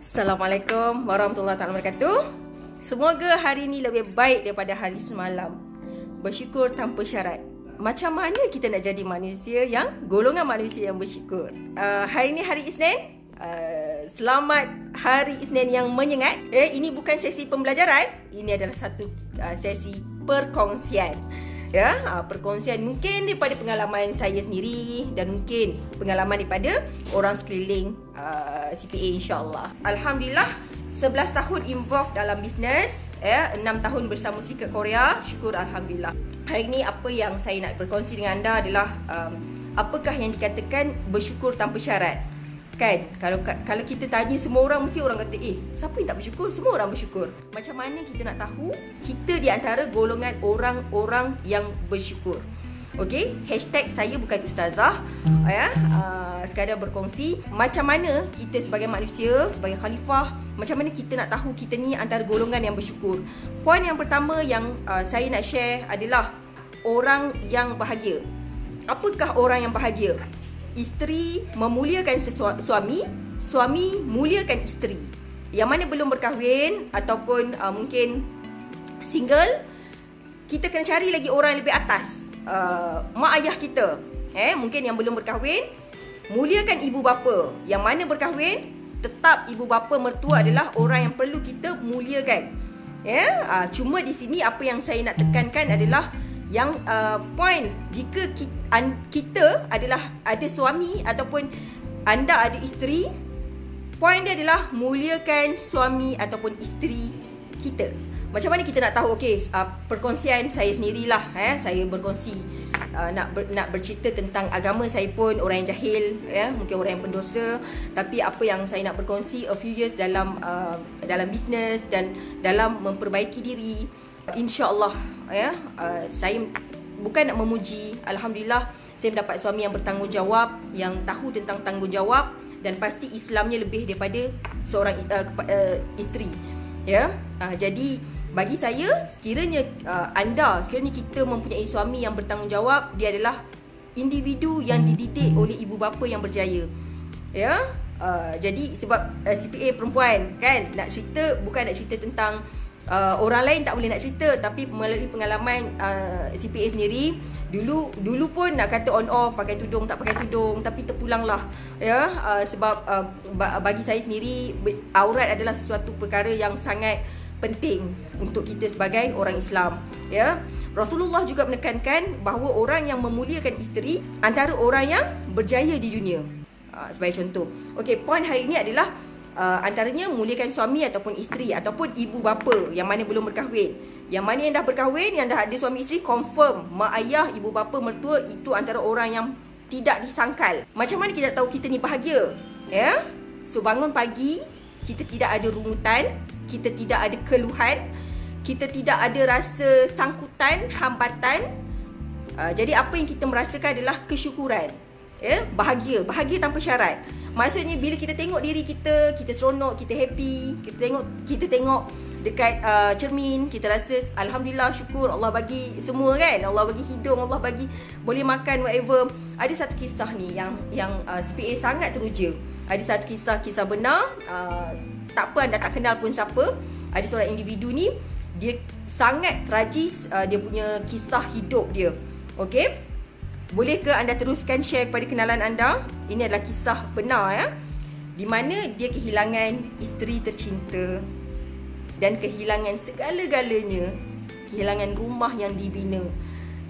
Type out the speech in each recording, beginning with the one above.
Assalamualaikum warahmatullahi wabarakatuh. Semoga hari ini lebih baik daripada hari semalam. Bersyukur tanpa syarat. Macam mana kita nak jadi manusia golongan manusia yang bersyukur? Hari ini hari Isnin. Selamat Hari Isnin yang menyengat. Ini bukan sesi pembelajaran. Ini adalah satu sesi perkongsian. Perkongsian mungkin daripada pengalaman saya sendiri dan mungkin pengalaman daripada orang sekeliling CPA, insyaAllah. Alhamdulillah 11 tahun involved dalam bisnes, 6 tahun bersama Secret Korea. Syukur Alhamdulillah. Hari ini apa yang saya nak berkongsi dengan anda adalah apakah yang dikatakan bersyukur tanpa syarat. Kan, kalau kita tanya semua orang, mesti orang kata, siapa yang tak bersyukur? Semua orang bersyukur. Macam mana kita nak tahu kita di antara golongan orang-orang yang bersyukur? Okey, hashtag saya bukan ustazah, sekadar berkongsi macam mana kita sebagai manusia, sebagai khalifah, macam mana kita nak tahu kita ni antara golongan yang bersyukur. Poin yang pertama yang saya nak share adalah orang yang bahagia. Apakah orang yang bahagia? Isteri memuliakan suami, suami muliakan isteri. Yang mana belum berkahwin ataupun mungkin single, kita kena cari lagi orang yang lebih atas. Mak ayah kita, mungkin yang belum berkahwin, muliakan ibu bapa. Yang mana berkahwin, tetap ibu bapa mertua adalah orang yang perlu kita muliakan. Cuma di sini apa yang saya nak tekankan adalah yang point, jika kita adalah ada suami ataupun anda ada isteri, point dia adalah muliakan suami ataupun isteri kita. Macam mana kita nak tahu? Perkongsian saya sendirilah, saya berkongsi nak bercerita tentang agama. Saya pun orang yang jahil, mungkin orang yang pendosa, tapi apa yang saya nak berkongsi a few years dalam bisnes dan dalam memperbaiki diri, InsyaAllah, saya bukan nak memuji. Alhamdulillah, saya mendapat suami yang bertanggungjawab, yang tahu tentang tanggungjawab, dan pasti Islamnya lebih daripada seorang isteri. Jadi bagi saya, sekiranya kita mempunyai suami yang bertanggungjawab, dia adalah individu yang dididik oleh ibu bapa yang berjaya. Jadi sebab CPA perempuan kan, nak cerita bukan nak cerita tentang orang lain, tak boleh nak cerita, tapi melalui pengalaman CPA sendiri. Dulu pun nak kata on off, pakai tudung tak pakai tudung, tapi terpulanglah. Sebab bagi saya sendiri, aurat adalah sesuatu perkara yang sangat penting untuk kita sebagai orang Islam. Rasulullah juga menekankan bahawa orang yang memuliakan isteri antara orang yang berjaya di dunia. Sebagai contoh. Poin hari ini adalah antaranya muliakan suami ataupun isteri ataupun ibu bapa yang mana belum berkahwin. Yang mana yang dah berkahwin, yang dah ada suami isteri, confirm mak ayah, ibu bapa, mertua itu antara orang yang tidak disangkal. Macam mana kita tahu kita ni bahagia? So bangun pagi, kita tidak ada rungutan, kita tidak ada keluhan, kita tidak ada rasa sangkutan, hambatan. Jadi apa yang kita merasakan adalah kesyukuran. Bahagia tanpa syarat. Maksudnya bila kita tengok diri kita, kita seronok, kita happy, kita tengok dekat cermin, kita rasa Alhamdulillah, syukur Allah bagi semua kan. Allah bagi hidung, Allah bagi boleh makan, whatever. Ada satu kisah ni yang CPA sangat teruja. Ada satu kisah benar. Tak apa, anda tak kenal pun siapa. Ada seorang individu ni, dia sangat tragis, dia punya kisah hidup dia. Boleh ke anda teruskan share kepada kenalan anda? Ini adalah kisah benar, di mana dia kehilangan isteri tercinta dan kehilangan segala-galanya. Kehilangan rumah yang dibina,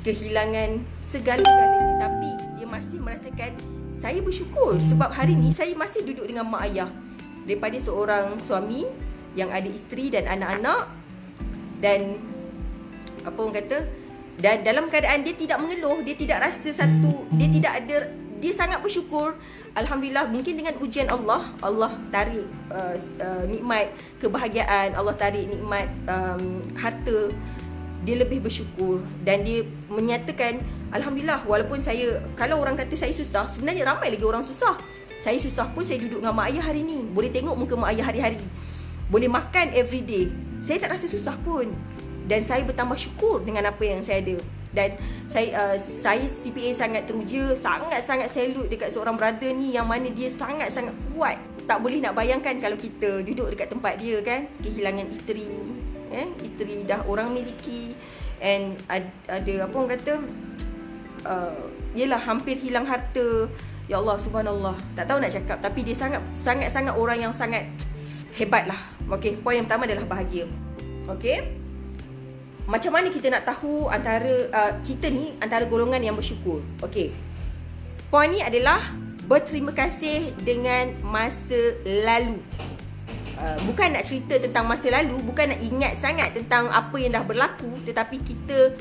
kehilangan segala-galanya, tapi dia masih merasakan, saya bersyukur sebab hari ni saya masih duduk dengan mak ayah. Daripada seorang suami yang ada isteri dan anak-anak, dan apa orang kata, dan dalam keadaan dia tidak mengeluh, dia tidak rasa dia sangat bersyukur. Alhamdulillah, mungkin dengan ujian Allah tarik nikmat kebahagiaan, Allah tarik nikmat harta, dia lebih bersyukur. Dan dia menyatakan, Alhamdulillah, walaupun kalau orang kata saya susah, sebenarnya ramai lagi orang susah. Saya susah pun saya duduk dengan mak ayah hari ni, boleh tengok muka mak ayah hari-hari, boleh makan everyday. Saya tak rasa susah pun, dan saya bertambah syukur dengan apa yang saya ada. Dan saya CPA sangat teruja, sangat-sangat salute dekat seorang brother ni yang mana dia sangat-sangat kuat. Tak boleh nak bayangkan kalau kita duduk dekat tempat dia kan, kehilangan isteri, isteri dah orang miliki, and ada apa orang kata, yelah hampir hilang harta. Ya Allah, subhanallah, tak tahu nak cakap, tapi dia sangat-sangat orang yang sangat hebat lah. Okay, poin yang pertama adalah bahagia. Okay, macam mana kita nak tahu antara kita ni antara golongan yang bersyukur? Okay, poin ni adalah berterima kasih dengan masa lalu. Bukan nak cerita tentang masa lalu, bukan nak ingat sangat tentang apa yang dah berlaku, tetapi kita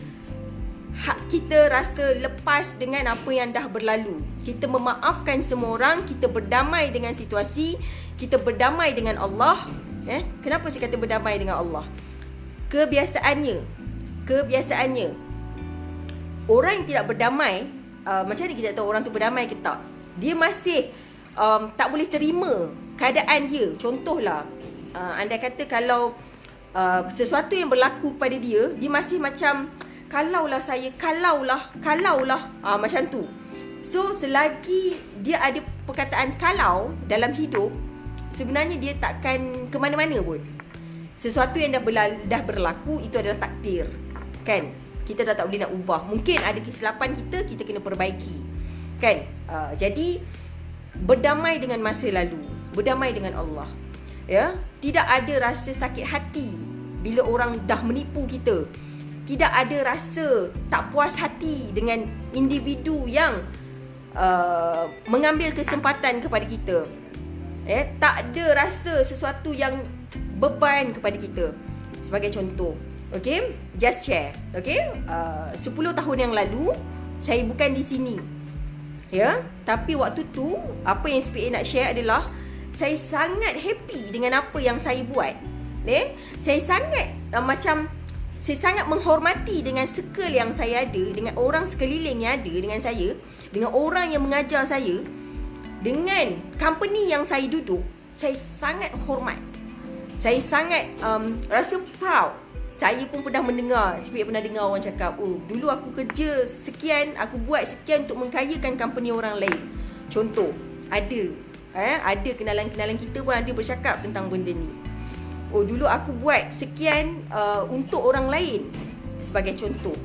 rasa lepas dengan apa yang dah berlalu. Kita memaafkan semua orang, kita berdamai dengan situasi, kita berdamai dengan Allah. Kenapa saya kata berdamai dengan Allah? Kebiasaannya orang yang tidak berdamai, macam mana kita tahu orang tu berdamai ke tak? Dia masih tak boleh terima keadaan dia. Contohlah, anda kata kalau sesuatu yang berlaku pada dia, dia masih macam kalaulah macam tu. So selagi dia ada perkataan kalau dalam hidup, sebenarnya dia takkan ke mana-mana pun. Sesuatu yang dah berlaku itu adalah takdir, kan? Kita dah tak boleh nak ubah. Mungkin ada kesilapan kita kena perbaiki, kan? Jadi berdamai dengan masa lalu, berdamai dengan Allah. Ya, tidak ada rasa sakit hati bila orang dah menipu kita. Tidak ada rasa tak puas hati dengan individu yang mengambil kesempatan kepada kita. Tak ada rasa sesuatu yang beban kepada kita. Sebagai contoh, okay, just share, okay, 10 tahun yang lalu saya bukan di sini, ya, tapi waktu tu apa yang SPA nak share adalah saya sangat happy dengan apa yang saya buat. Saya sangat saya sangat menghormati dengan circle yang saya ada, dengan orang sekeliling yang ada dengan saya, dengan orang yang mengajar saya, dengan company yang saya duduk. Saya sangat hormat. Saya sangat rasa proud. Saya pun pernah mendengar, saya pernah dengar orang cakap, oh dulu aku kerja sekian, aku buat sekian untuk mengkayakan company orang lain. Contoh, ada kenalan-kenalan kita pun ada bercakap tentang benda ni. Oh dulu aku buat sekian untuk orang lain. Sebagai contoh,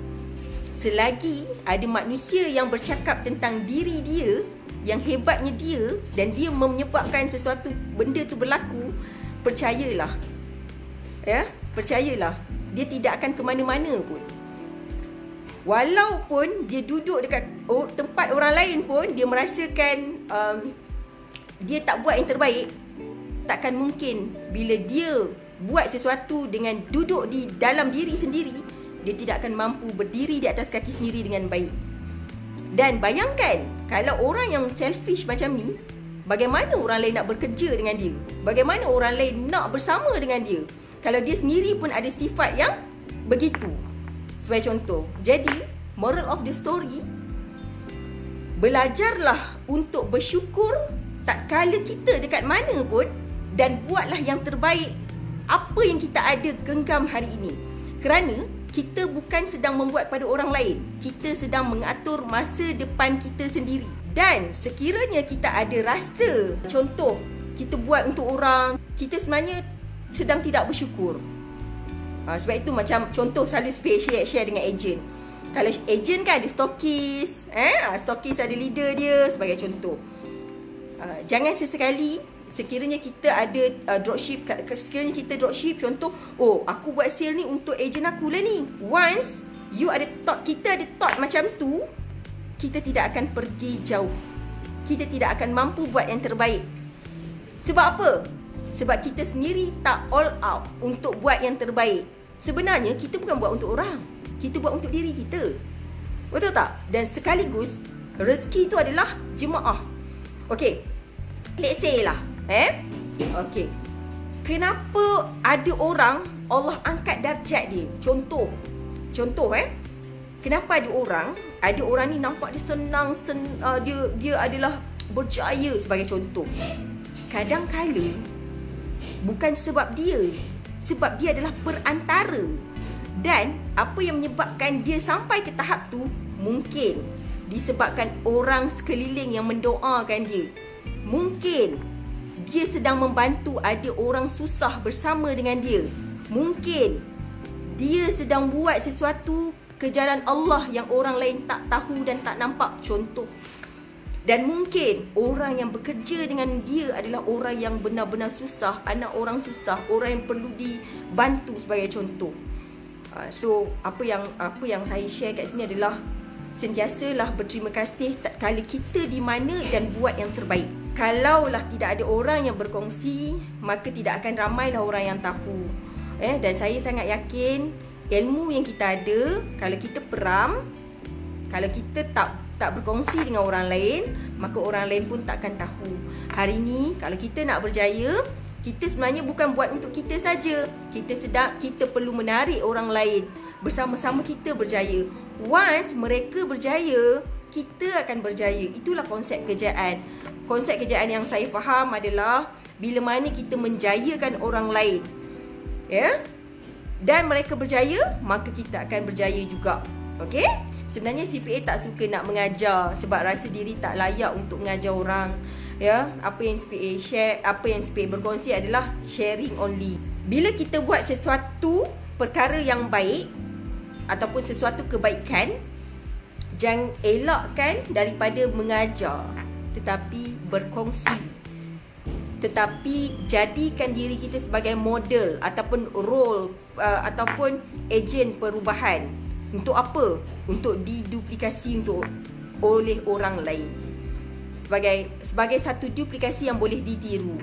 selagi ada manusia yang bercakap tentang diri dia, yang hebatnya dia, dan dia menyebabkan sesuatu benda tu berlaku, percayalah, percayalah, dia tidak akan ke mana-mana pun. Walaupun dia duduk dekat tempat orang lain pun, dia merasakan dia tak buat yang terbaik. Takkan mungkin bila dia buat sesuatu dengan duduk di dalam diri sendiri, dia tidak akan mampu berdiri di atas kaki sendiri dengan baik. Dan bayangkan, kalau orang yang selfish macam ni, bagaimana orang lain nak bekerja dengan dia? Bagaimana orang lain nak bersama dengan dia kalau dia sendiri pun ada sifat yang begitu? Sebagai contoh. Jadi, moral of the story, belajarlah untuk bersyukur tak kala kita dekat mana pun, dan buatlah yang terbaik apa yang kita ada genggam hari ini. Kerana kita bukan sedang membuat pada orang lain, kita sedang mengatur masa depan kita sendiri. Dan sekiranya kita ada rasa, contoh, kita buat untuk orang, kita sebenarnya sedang tidak bersyukur. Sebab itu macam contoh selalu share dengan ejen. Kalau ejen kan ada stokis, stokis ada leader dia, sebagai contoh. Jangan sesekali, sekiranya kita ada dropship, sekiranya kita dropship, contoh, oh aku buat sale ni untuk ejen aku lah ni. Once you ada thought, kita ada thought macam tu, kita tidak akan pergi jauh. Kita tidak akan mampu buat yang terbaik. Sebab apa? Sebab kita sendiri tak all out untuk buat yang terbaik. Sebenarnya kita bukan buat untuk orang, kita buat untuk diri kita. Betul tak? Dan sekaligus rezeki itu adalah jemaah. Okay, let's say lah, okay, kenapa ada orang Allah angkat darjat dia? Contoh, kenapa ada orang ni nampak dia senang, dia adalah berjaya, sebagai contoh. Kadang-kala bukan sebab dia adalah perantara. Dan apa yang menyebabkan dia sampai ke tahap tu, mungkin disebabkan orang sekeliling yang mendoakan dia. Mungkin dia sedang membantu ada orang susah bersama dengan dia. Mungkin dia sedang buat sesuatu ke jalan Allah yang orang lain tak tahu dan tak nampak, contoh. Dan mungkin orang yang bekerja dengan dia adalah orang yang benar-benar susah, anak orang susah, orang yang perlu dibantu sebagai contoh. So apa yang saya share kat sini adalah sentiasalah berterima kasih tak kala kita di mana dan buat yang terbaik. Kalaulah tidak ada orang yang berkongsi, maka tidak akan ramailah orang yang tahu. Dan saya sangat yakin ilmu yang kita ada, kalau kita peram, kalau kita tak berkongsi dengan orang lain, maka orang lain pun takkan tahu. Hari ni kalau kita nak berjaya, kita sebenarnya bukan buat untuk kita saja. Kita perlu menarik orang lain bersama-sama kita berjaya. Once mereka berjaya, kita akan berjaya. Itulah konsep kejayaan. Konsep kejayaan yang saya faham adalah bila mana kita menjayakan orang lain, dan mereka berjaya, maka kita akan berjaya juga. Okey? Sebenarnya CPA tak suka nak mengajar sebab rasa diri tak layak untuk mengajar orang. Apa yang CPA share, apa yang CPA berkongsi adalah sharing only. Bila kita buat sesuatu perkara yang baik ataupun sesuatu kebaikan, jangan elakkan daripada mengajar, tetapi berkongsi. Tetapi jadikan diri kita sebagai model ataupun role ataupun ejen perubahan. Untuk apa? Untuk diduplikasi oleh orang lain. Sebagai satu duplikasi yang boleh ditiru.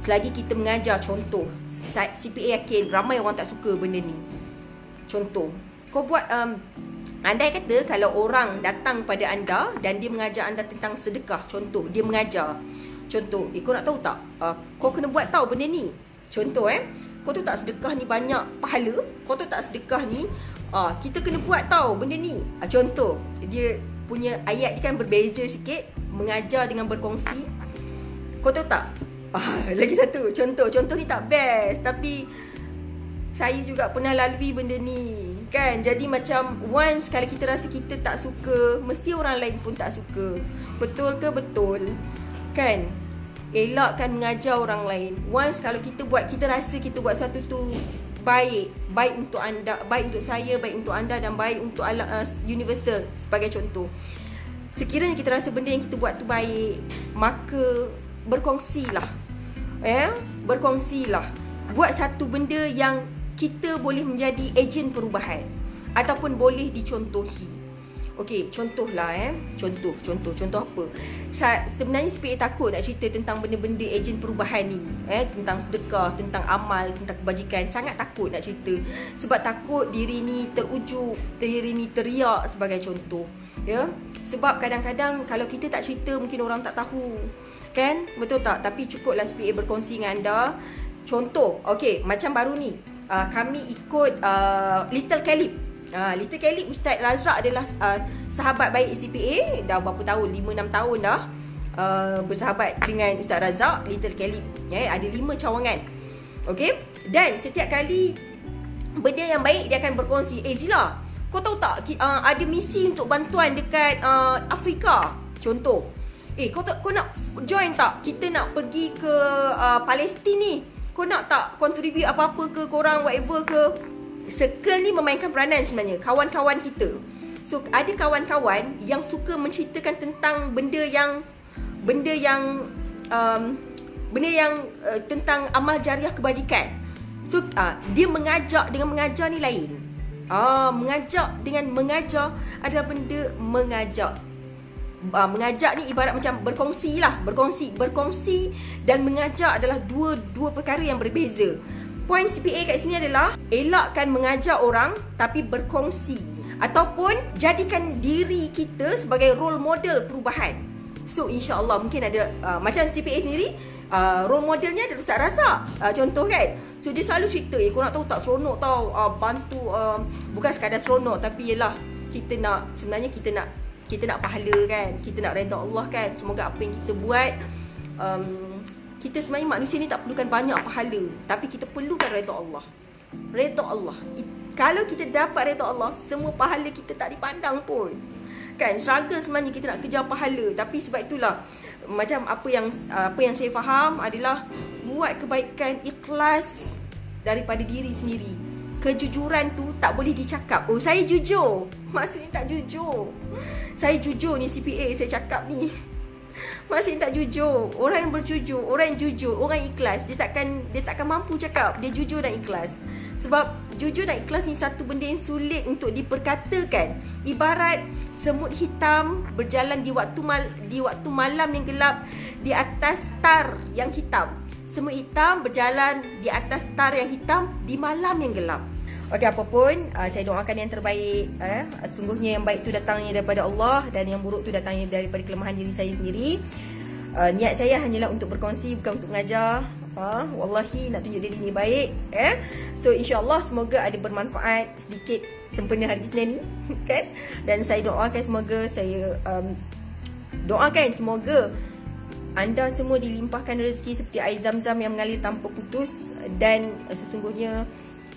Selagi kita mengajar, contoh, CPA yakin ramai orang tak suka benda ni. Contoh, kau buat andai kata kalau orang datang pada anda dan dia mengajar anda tentang sedekah, contoh, dia mengajar. Contoh, kau nak tahu tak? Kau kena buat tahu benda ni. Contoh, kau tahu tak sedekah ni banyak pahala? Kau tahu tak sedekah ni kita kena buat tahu benda ni. Contoh, dia punya ayat dia kan berbeza sikit, mengajar dengan berkongsi. Kau tahu tak? Lagi satu, contoh ni tak best, tapi saya juga pernah lalui benda ni, kan? Jadi macam once kalau kita rasa kita tak suka, mesti orang lain pun tak suka. Betul ke? Betul, kan? Elakkan mengajar orang lain. Once kalau kita rasa kita buat sesuatu tu baik untuk anda, baik untuk saya, baik untuk anda dan baik untuk universal sebagai contoh. Sekiranya kita rasa benda yang kita buat tu baik, maka berkongsilah. Berkongsilah. Buat satu benda yang kita boleh menjadi ejen perubahan ataupun boleh dicontohi. Okey, contohlah Contoh apa? Sebenarnya CPA takut nak cerita tentang benda-benda ejen perubahan ni, tentang sedekah, tentang amal, tentang kebajikan. Sangat takut nak cerita sebab takut diri ni terujuk, diri ni teriak sebagai contoh. Sebab kadang-kadang kalau kita tak cerita mungkin orang tak tahu, kan? Betul tak? Tapi cukuplah CPA berkongsi dengan anda. Contoh, okey, macam baru ni kami ikut Little Calip. Little Calip, Ustaz Razak adalah sahabat baik CPA. Dah berapa tahun? 5-6 tahun dah bersahabat dengan Ustaz Razak. Little Calip, ada 5 cawangan. Okay? Dan setiap kali benda yang baik, dia akan berkongsi. Zila, kau tahu tak ada misi untuk bantuan dekat Afrika, contoh. Kau nak join tak? Kita nak pergi ke Palestin ni. Kau nak tak contribute apa-apa ke korang, whatever ke? Circle ni memainkan peranan sebenarnya, kawan-kawan kita. So ada kawan-kawan yang suka menceritakan tentang benda yang tentang amal jariah kebajikan. So dia mengajak dengan mengajar ni lain. Mengajak dengan mengajar adalah benda mengajak. Mengajak ni ibarat macam berkongsi lah. Berkongsi dan mengajak adalah dua perkara yang berbeza. Poin CPA kat sini adalah elakkan mengajar orang, tapi berkongsi ataupun jadikan diri kita sebagai role model perubahan. So insya-Allah mungkin ada macam CPA sendiri, role modelnya adalah Ustaz Razak, contoh kan. So dia selalu cerita, kau nak tahu tak, seronok tau bantu, bukan sekadar seronok, tapi ialah sebenarnya kita nak pahala kan, kita nak redha Allah kan. Semoga apa yang kita buat, kita sebenarnya manusia ni tak perlukan banyak pahala, tapi kita perlukan redha Allah. Redha Allah. Kalau kita dapat redha Allah, semua pahala kita tak dipandang pun. Kan, struggle sebenarnya kita nak kejar pahala. Tapi sebab itulah, macam apa yang saya faham adalah buat kebaikan ikhlas daripada diri sendiri. Kejujuran tu tak boleh dicakap. Oh, saya jujur. Maksudnya tak jujur. Saya jujur ni CPA saya cakap ni. Maksudnya tak jujur. Orang yang berjujur, orang yang jujur, orang ikhlas, dia takkan mampu cakap dia jujur dan ikhlas. Sebab jujur dan ikhlas ni satu benda yang sulit untuk diperkatakan. Ibarat semut hitam berjalan di waktu malam yang gelap di atas tar yang hitam. Semut hitam berjalan di atas tar yang hitam di malam yang gelap. Okey, apapun, saya doakan yang terbaik. Sungguhnya yang baik tu datangnya daripada Allah dan yang buruk tu datangnya daripada kelemahan diri saya sendiri. Niat saya hanyalah untuk berkongsi, bukan untuk mengajar. Wallahi nak tunjuk diri ni baik. So insyaAllah semoga ada bermanfaat sedikit sempena hari Isnin ni. Kan? Dan saya doakan semoga anda semua dilimpahkan rezeki seperti air zam-zam yang mengalir tanpa putus. Dan sesungguhnya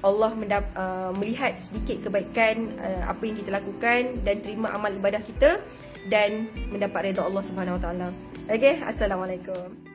Allah melihat sedikit kebaikan apa yang kita lakukan dan terima amal ibadah kita dan mendapat redha Allah Subhanahu Wa Taala. Okey, assalamualaikum.